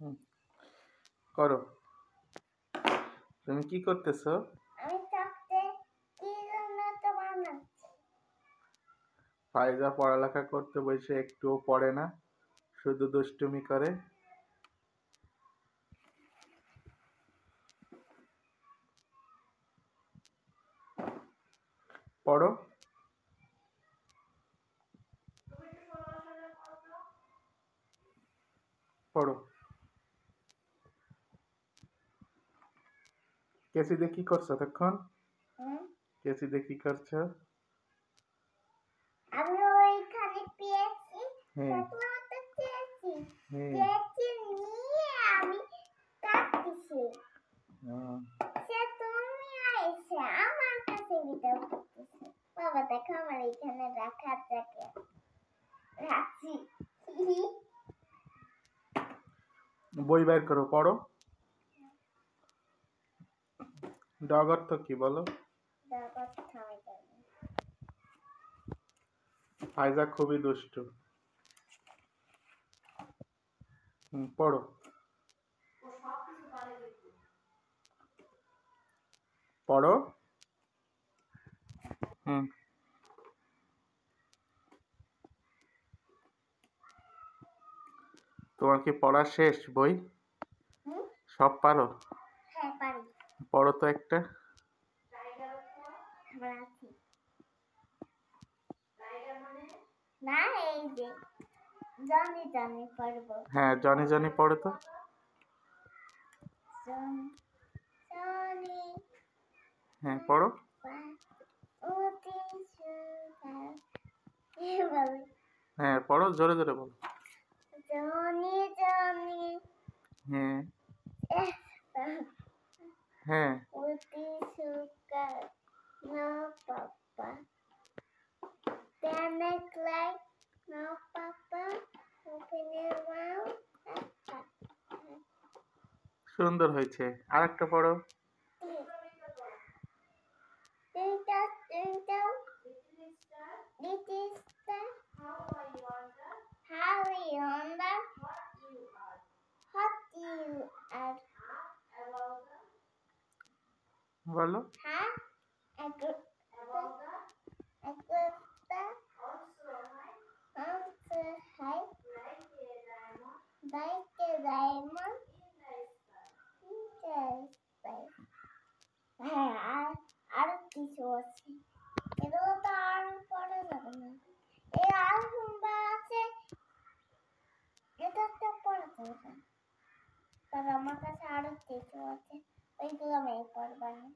হুম, করো। তুমি কি করতেছো? আমি চাপতে কি জন্য তো বানাচ্ছি। ফাইজা পড়ালেখা করতে বসে একটুও পড়ে না, শুধু দুষ্টুমি করে। পড়ো। পড়ো। কেসিতে কি করছো এতক্ষণ? কেসিতে কি করছো? আমি ওইখানে পেয়েছি, হ্যাঁ চকলেটটা চেয়েছি, হ্যাঁ চেয়েছি নিয়ে আমি কাটতেছি। সে তুমি আইসে আমার কাছে ভিডিও করতেছে। বাবা দেখো আমার এখানে রাখার জায়গা রাখছি। বই বের করো, পড়ো। ডগ অর্থ কি বলো? জগৎ থামে যাবে। ফাইজা খুবই দুষ্টু। পড়ো। পড়ো। হুম। তোমার কি পড়া শেষ বই? সব পারো? হ্যাঁ পারি। পড়ো তো একটা। রাখি না, এই যে জানি জানি পারবো। হ্যাঁ, জনি জনি পড়ো তো। জানি হ্যাঁ পড়ো। অতি সুন্দর কি বলে? হ্যাঁ পড়ো, জোরে জোরে বলো। জানি জানি হ্যাঁ হ্যাঁ অতি সুন্দর no papa panic like no papa open your mouth. সুন্দর হয়েছে, আর একটা পড়ো। Tinta tinta it is the how you wonder what you are. বলো। Huh? A good answer high like a diamond in the sky. হ্যাঁ আর কিছু আছে, এগুলো তো আর পড়া যাবে না। এই আর শুনবা আছে, এটা তো পড়া যাবে না। তার আমার কাছে আরো কিছু আছে, ওইগুলো আমি পড়বা না।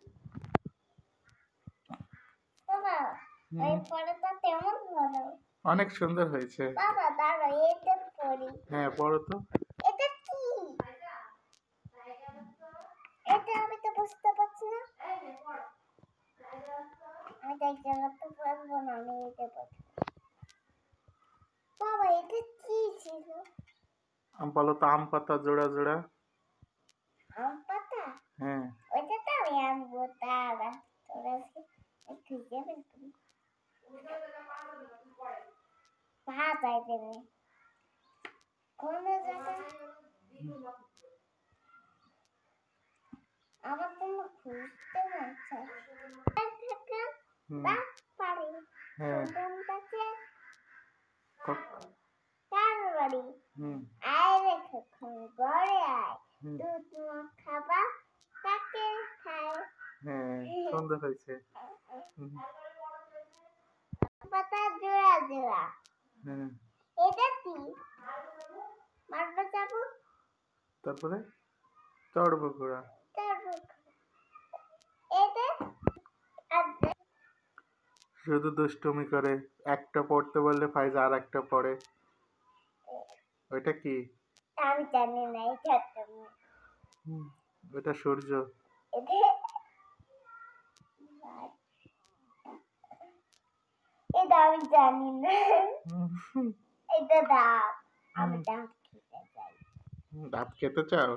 বাবা ওই পড়াটা তেমন ভালো, অনেক সুন্দর হয়েছে। বাবা দাঁড়াও এটা পড়ি। হ্যাঁ পড়ো তো। এটা কি? এটা আমি তো বুঝতে পারছি না। আমি দেখতে তো পারবো না, আমি এটা পড়বো। বাবা এটা কি ছিল? বলো তো, আম পাতা জোড়া জোড়া। আম পাতা? হ্যাঁ ওইটা তো আমি আনবো, তারা তোরা খুঁজে বের করি। পা যাইবে না কোন জায়গায়, আমার কোনো খুঁজতে মন চায় বা পারি। হ্যাঁ কাছে ক- কার বাড়ি? আয় রে কখন ঘরে আয়, দুধ মুখ খাবা তাকে খায়। হ্যাঁ সুন্দর হয়েছে। পাতা জোড়া জোড়া। হ্যাঁ এটা কি? মারবা যাবো। তারপরে চড়বো ঘোড়া। এটা শুধু দুষ্টুমি করে, একটা পড়তে বললে ফাইজা আর একটা পড়ে। ওইটা কি? আমি জানি না, এটা ওইটা সূর্য। এটা আমি জানি না। এটা ডাব, আমি ডাব খেতে চাই। ডাব খেতে চাও?